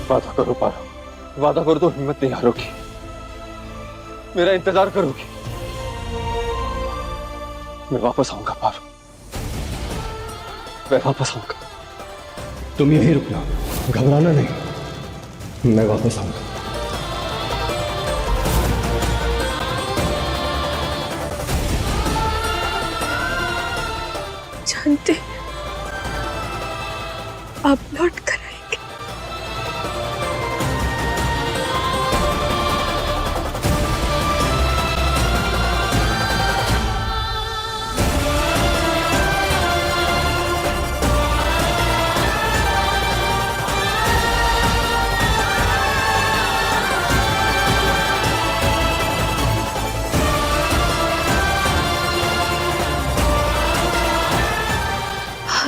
वादा करो पारो, वादा करो तो हिम्मत नहीं हारोगी, मेरा इंतजार करोगी। मैं वापस आऊंगा पारो, मैं वापस आऊंगा। तुम यहीं रुकना, घबराना नहीं, मैं वापस आऊंगा। जानते आप लौट कर आएंगे।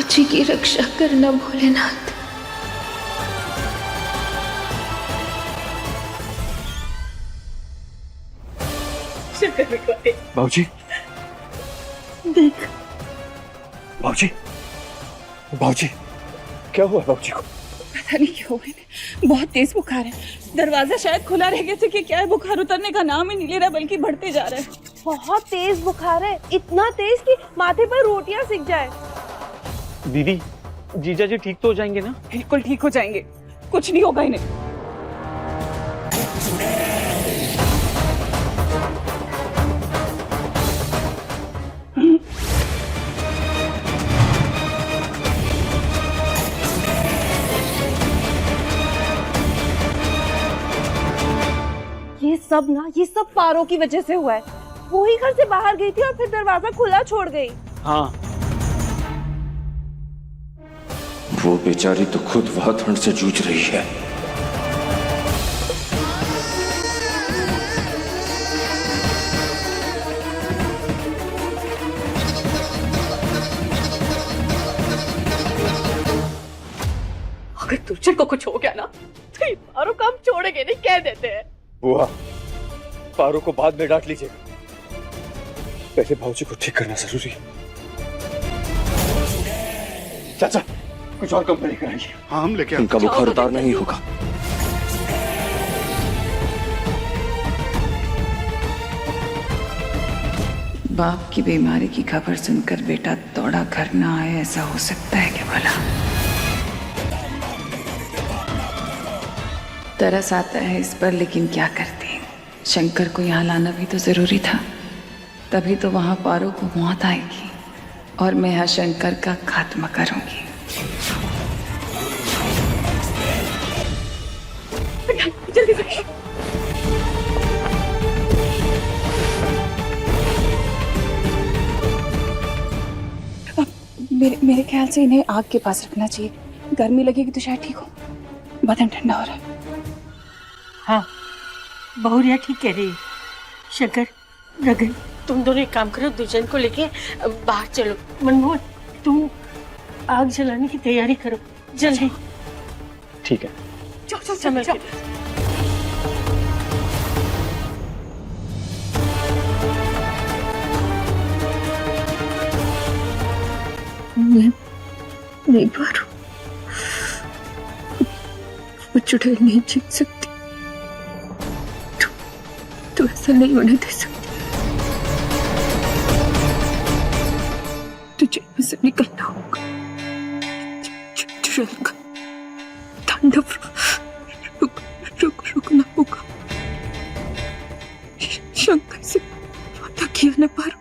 जी की रक्षा करना भोलेनाथ। बाबूजी, देख बाबूजी, बाबूजी, क्या हुआ बाबूजी को? पता नहीं क्यों मैंने बहुत तेज बुखार है। दरवाजा शायद खुला रह गया था कि क्या है, बुखार उतरने का नाम ही नहीं ले रहा बल्कि बढ़ते जा रहा है। बहुत तेज बुखार है, इतना तेज कि माथे पर रोटियां सिक जाए। दीदी, जीजा जी ठीक तो हो जाएंगे ना? बिल्कुल ठीक हो जाएंगे, कुछ नहीं होगा इन्हें। ये सब पारो की वजह से हुआ है। वो ही घर से बाहर गई थी और फिर दरवाजा खुला छोड़ गई। हाँ, वो बेचारी तो खुद वहां ठंड से जूझ रही है। अगर तुझे को कुछ हो गया ना तो ये पारो काम छोड़ेंगे नहीं, कह देते हैं। बुआ, पारो को बाद में डांट लीजिएगा, पहले भाऊजी को ठीक करना जरूरी है। चाचा, कुछ और कंपनी कराइए। हाँ, हम लेके इनका बुखार उतारना ही होगा। बाप की बीमारी की खबर सुनकर बेटा दौड़ा घर ना आए, ऐसा हो सकता है क्या भला? तरस आता है इस पर, लेकिन क्या करते हैं। शंकर को यहाँ लाना भी तो जरूरी था, तभी तो वहां पारो को मौत आएगी और मैं यहाँ शंकर का खात्मा करूंगी। जल्दी से। मेरे ख्याल से इन्हें आग के पास रखना चाहिए, गर्मी लगेगी तो शायद ठीक हो। बदन ठंडा हो रहा है। हाँ, बहुरिया ठीक कह रही है। शंकर, रगन, तुम दोनों एक काम करो, दुजन को लेके बाहर चलो। मनमोहन, तुम आग जलाने की तैयारी करो जल्दी। ठीक है। चल समय पे। मैं नहीं पारो, वो चुड़ैल नहीं जीत सकती। तू ऐसा नहीं होने दे सकती। तुझे यहाँ से निकलना होगा। चुड़ैल का तांडव रुकना होगा। शंकर से वादा किया न पारो,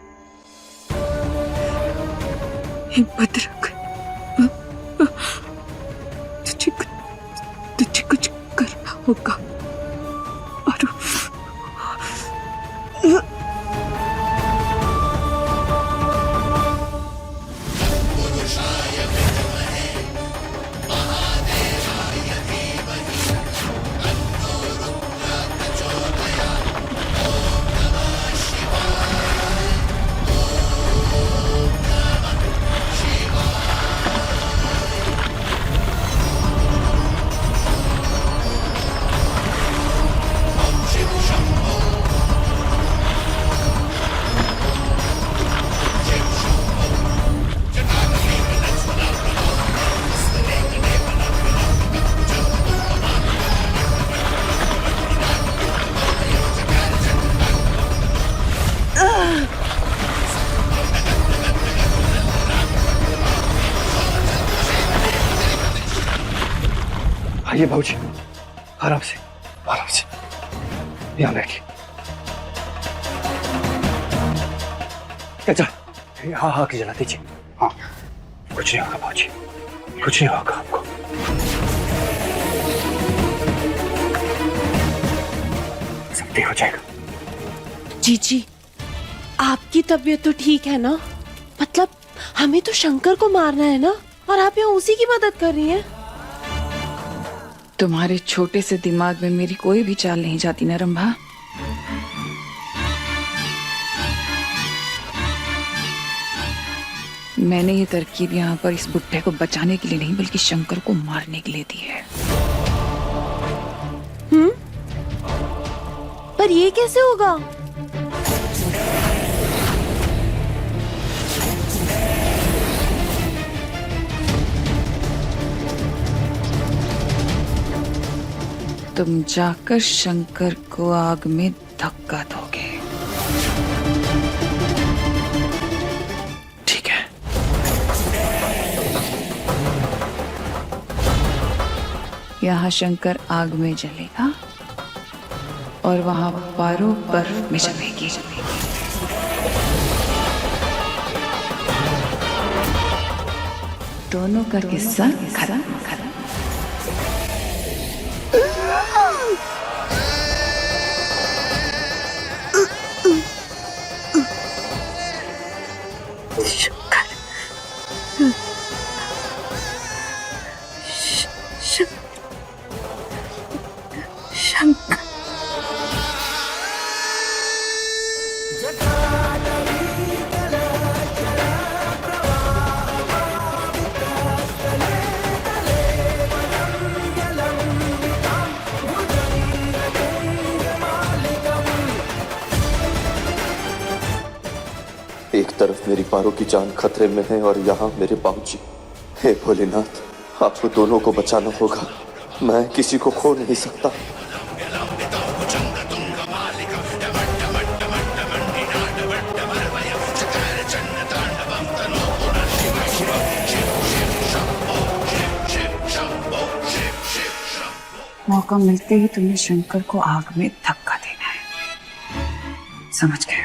हिम्मत रख। तुझे कुछ करना होगा। आइए भाऊजी, आराम से आराम से, यहाँ बैठिए। अच्छा, हाँ हाँ की जला दीजिए। हाँ, कुछ नहीं होगा भाऊजी, कुछ नहीं होगा आपको। सब ठीक हो जाएगा। जीजी, आपकी तबीयत तो ठीक है ना? मतलब हमें तो शंकर को मारना है ना, और आप यहाँ उसी की मदद कर रही हैं। तुम्हारे छोटे से दिमाग में मेरी कोई भी चाल नहीं जाती ना रंभा। मैंने ये तरकीब यहाँ पर इस बुट्टे को बचाने के लिए नहीं बल्कि शंकर को मारने के लिए दी है। पर ये कैसे होगा? तुम जाकर शंकर को आग में धक्का दोगे, ठीक है? यहाँ शंकर आग में जलेगा और वहां पारो बर्फ में जमेगी। दोनों का किस्सा खत्म। एक तरफ मेरी पारो की जान खतरे में है और यहाँ मेरे बाबूजी। हे भोलेनाथ, आपको दोनों को बचाना होगा। मैं किसी को खो नहीं सकता। मौका मिलते ही तुम्हें शंकर को आग में धक्का देना है, समझ गए?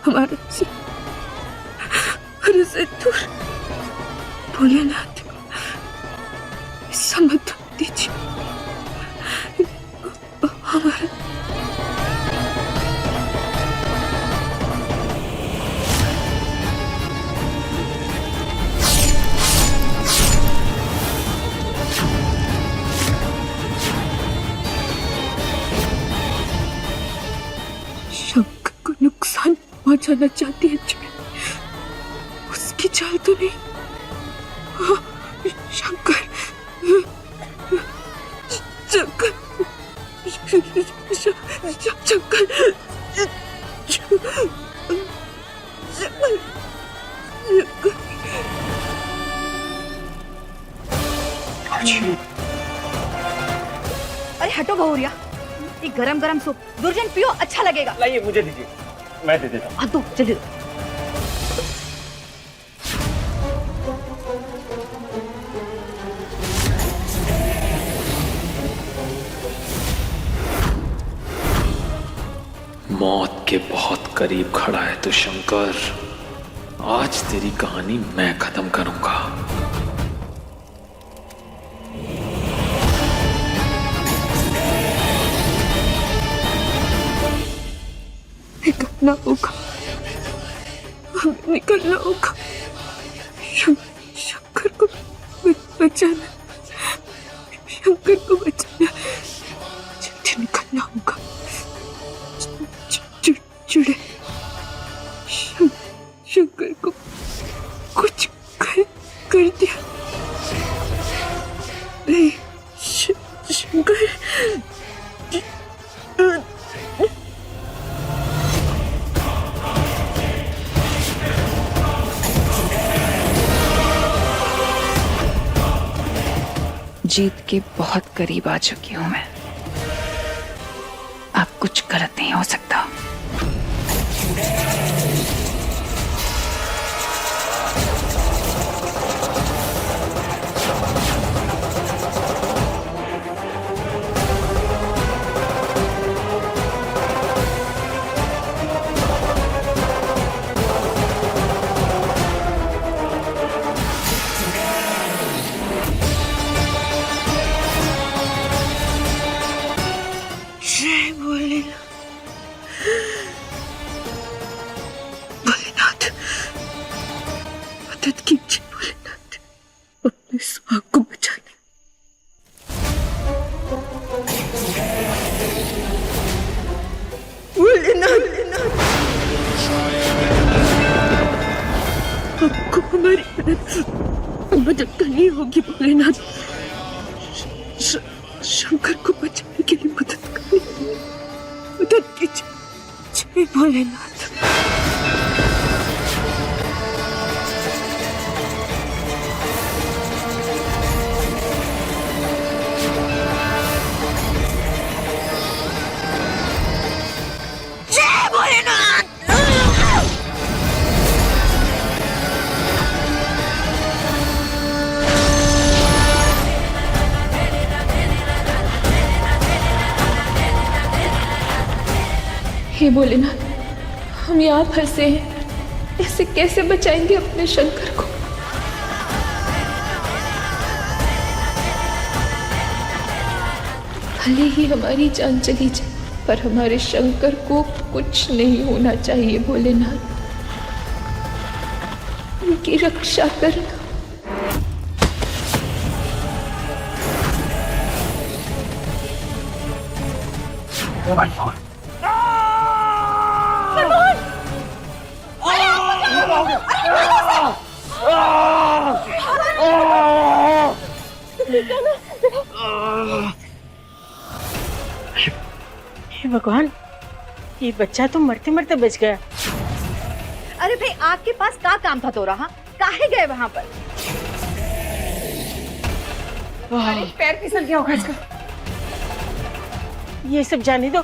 हमारे से दूर भोलेनाथ समझ दीजिए हमारे। शंकर को नुकसान पहुंचाना चाहती है, उसकी चाल तो नहीं। शंकर शंकर अरे हटो बहुरिया, ये गरम गरम सूप दुर्जन पियो, अच्छा लगेगा। लाइए मुझे दीजिए, मैं दे देता हूँ। हाँ दो, जल्दी। मौत के बहुत करीब खड़ा है तो शंकर, आज तेरी कहानी मैं खत्म करूंगा। निकलना होगा, हमें निकलना होगा। शंकर को बचाना, शंकर को बचाना, जल्दी निकलना होगा। जुड़े शंकर को कुछ कर दिया शंकर जीत के बहुत करीब आ चुकी हूं मैं। अब कुछ गलत नहीं हो सकता। जय भोलेनाथ, भोलेनाथ मदद कीजिए भोलेनाथ, अपने सुहाग को बचाने। भोलेनाथ, आपको हमारी मदद करनी होगी भोलेनाथ। शंकर को बचाने के लिए मदद कीजिए। जय भोलेनाथ। जय भोलेनाथ। हे भोलेनाथ, हम यहाँ फंसे हैं, ऐसे कैसे बचाएंगे अपने शंकर को? भले ही हमारी जान चली जाए, पर हमारे शंकर को कुछ नहीं होना चाहिए भोलेनाथ। उनकी रक्षा करना। हे भगवान, ये बच्चा तो मरते मरते बच गया। अरे भाई, आपके पास क्या काम था? तो रहा काहे गए वहां पर? अरे पैर फिसल गया होगा इसका। ये सब जाने दो,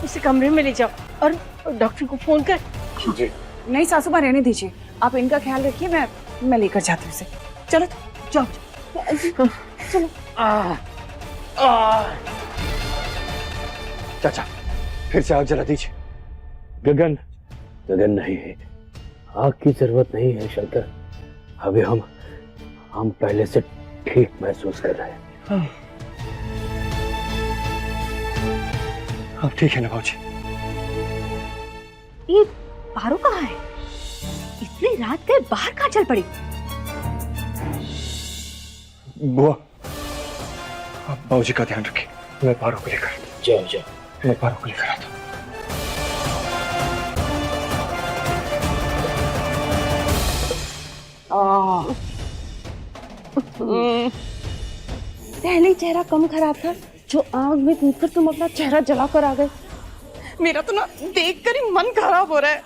उसे कमरे में ले जाओ और डॉक्टर को फोन कर। जी। नहीं सासू मां, रहने दीजिए, आप इनका ख्याल रखिए, मैं लेकर जाती हूँ इसे। चलो जाओ चलो। चाचा, फिर से आग जला दीजिए। गगन नहीं है, आग की जरूरत नहीं है शंकर। अभी हम पहले से ठीक महसूस कर रहे हैं। अब ठीक है ना भाजी? ये पारो कहाँ है? इतनी रात के बाहर कहाँ चल पड़ी? बुआ, आप बाबूजी का ध्यान रखिए, मैं पारो को लेकर जाओ। मैं पारो को लेकर आता हूँ। पहले चेहरा कम खराब था, जो आग में कूदकर तुम अपना चेहरा जलाकर आ गए। मेरा तो ना देखकर ही मन खराब हो रहा है।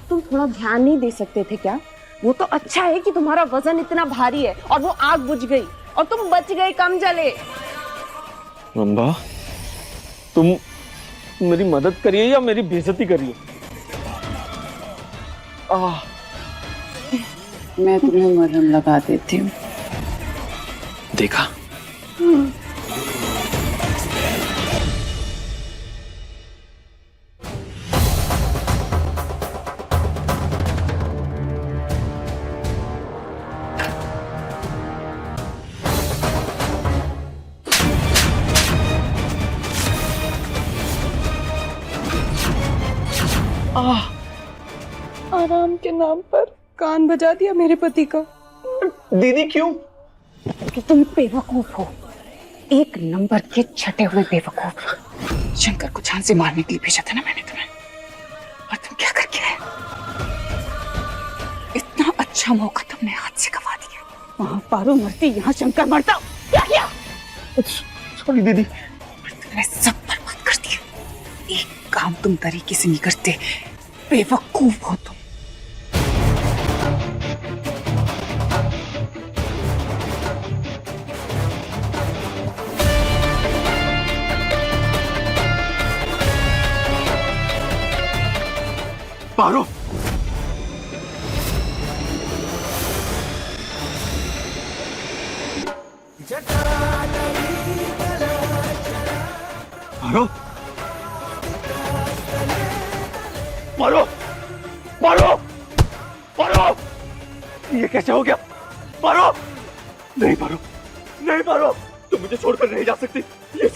तुम थोड़ा ध्यान नहीं दे सकते थे क्या? वो तो अच्छा है कि तुम्हारा वजन इतना भारी है और वो आग बुझ गई और तुम बच गए, कम जले। अम्बा, तुम मेरी मदद करिए या मेरी बेइज्जती करिए? मैं तुम्हें मरहम लगा देती हूँ। देखा? आराम के नाम पर कान बजा दिया मेरे पति का। दीदी क्यों? कि तुम बेवकूफ हो, एक नंबर के छटे हुए बेवकूफ। शंकर को जान से मारने के लिए भेजा था ना मैंने तुम्हें, और तुम क्या करके आए? इतना अच्छा मौका तुमने हाथ से गवा दिया। वहां पारो मरती, यहाँ शंकर मरता। क्या किया? सॉरी दीदी। तुमने सब बर्बाद कर दिया। एक काम तुम तरीके से नहीं करते, बेवकूफ हो तुम। पारो, पारो, पारो, पारो, पारो, ये कैसे हो गया? पारो, नहीं पारो, नहीं पारो, तुम मुझे छोड़कर नहीं जा सकती। ये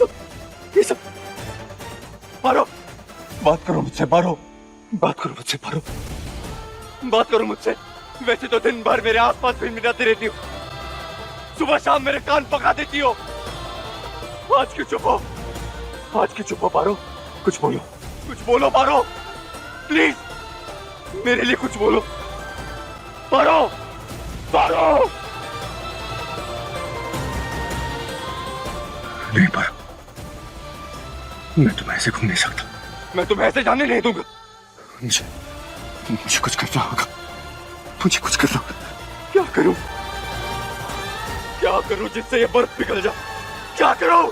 सब, पारो, बात करो मुझसे पारो, बात करो मुझसे पारो, बात करो मुझसे। वैसे तो दिन भर मेरे आसपास भिनभिनाती रहती हो, सुबह शाम मेरे कान पका देती हो। आज क्यों चुप हो? आज क्यों चुप हो पारो? कुछ बोलो पारो, प्लीज मेरे लिए कुछ बोलो पारो, पारो। नहीं पारो, मैं तुम्हें ऐसे घूम नहीं सकता, मैं तुम्हें ऐसे जाने नहीं दूंगा। मुझे कुछ करना होगा, मुझे कुछ करना होगा। क्या करूं जिससे ये बर्फ पिघल जाए? क्या करूं?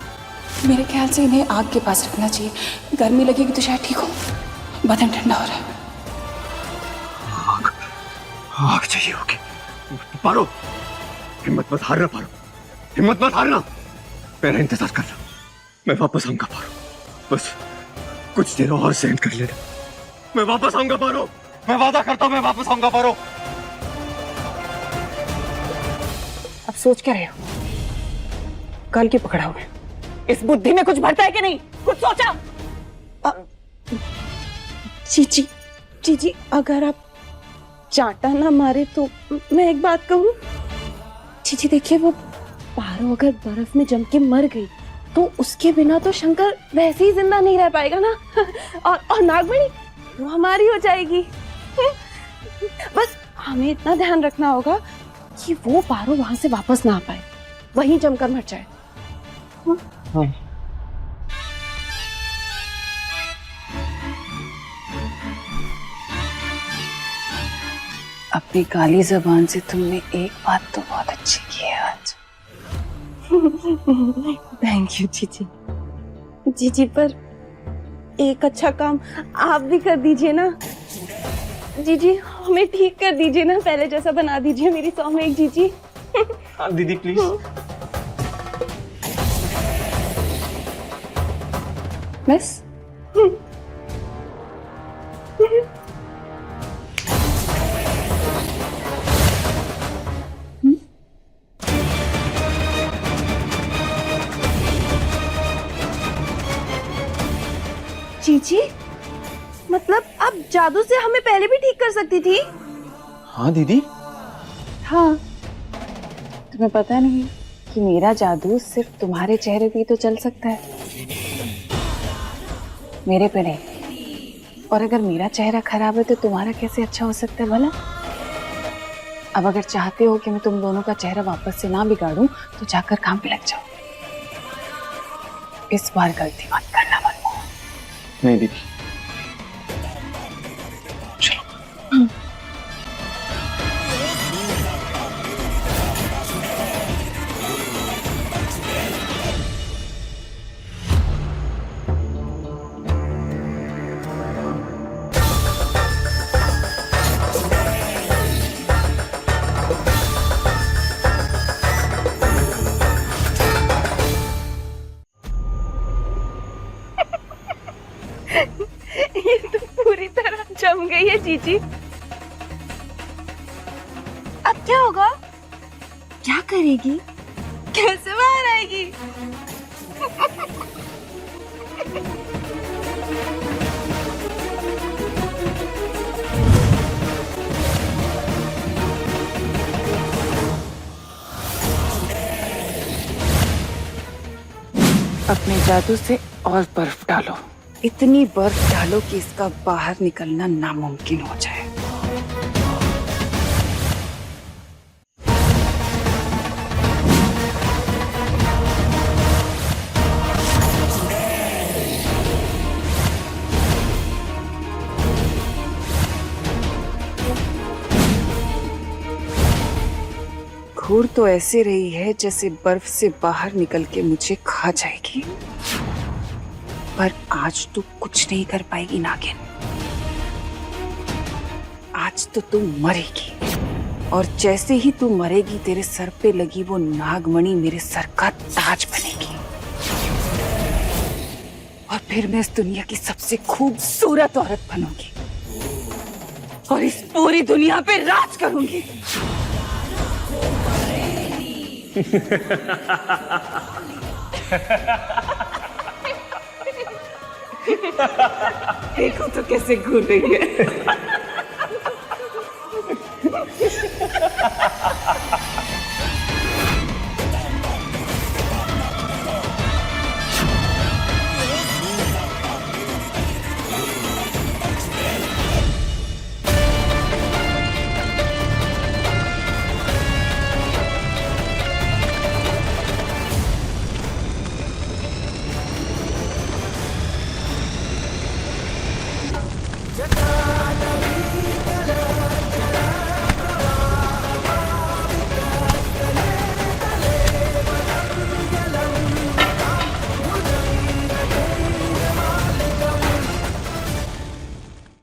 मेरे ख्याल से इन्हें आग के पास रखना चाहिए, गर्मी लगेगी तो शायद ठीक हो। बदन ठंडा हो रहा है। आग चाहिए होगी। पारो, हिम्मत मत हारना पारो, हिम्मत मत हारना। मेरा इंतजार करना, मैं वापस आऊंगा पारो। बस कुछ देर और सहन कर लेना, मैं वापस आऊंगा पारो। मैं वादा करता हूं मैं वापस आऊंगा पारो। अब सोच क्या रहे हो? कल की पकड़ा हुआ है। इस बुद्धि में कुछ भरता है कि नहीं? कुछ सोचा? जी, अगर आप चांटा ना मारे तो मैं एक बात कहूँ। जी देखिए, वो पारो अगर बर्फ में जम के मर गई तो उसके बिना तो शंकर वैसे ही जिंदा नहीं रह पाएगा ना। और नागमणि वो हमारी हो जाएगी। बस हमें इतना ध्यान रखना होगा कि वो पारो वहां से वापस ना आ पाए, वहीं जमकर मर जाए। हाँ। अपनी काली जबान से तुमने एक बात तो बहुत अच्छी की है आज। थैंक यू जीजी, पर एक अच्छा काम आप भी कर दीजिए ना। जीजी हमें ठीक कर दीजिए ना, पहले जैसा बना दीजिए मेरी सौम्य जीजी। हाँ दीदी प्लीज। बस जीजी, मतलब आप जादू से हमें पहले भी ठीक कर सकती थी? हाँ दीदी। हाँ, तुम्हें पता नहीं कि मेरा जादू सिर्फ तुम्हारे चेहरे पे ही तो चल सकता है, मेरे पे नहीं। और अगर मेरा चेहरा खराब है तो तुम्हारा कैसे अच्छा हो सकता है भला? अब अगर चाहते हो कि मैं तुम दोनों का चेहरा वापस से ना बिगाड़ूं तो जाकर काम पे लग जाओ। इस बार गलती मत करना मनमोहन। नहीं दीदी, ये तो पूरी तरह जम गई है जीजी। अब क्या होगा? क्या करेगी? कैसे बाहर आएगी? अपने जादू से और बर्फ डालो, इतनी बर्फ डालो कि इसका बाहर निकलना नामुमकिन हो जाए। घूर तो ऐसे रही है जैसे बर्फ से बाहर निकल के मुझे खा जाएगी, पर आज तू कुछ नहीं कर पाएगी नागिन। आज तो तू मरेगी, और जैसे ही तू मरेगी तेरे सर पे लगी वो नागमणि मेरे सर का ताज बनेगी, और फिर मैं इस दुनिया की सबसे खूबसूरत औरत बनूंगी और इस पूरी दुनिया पे राज करूंगी। देखो तो कैसे घूर रही है।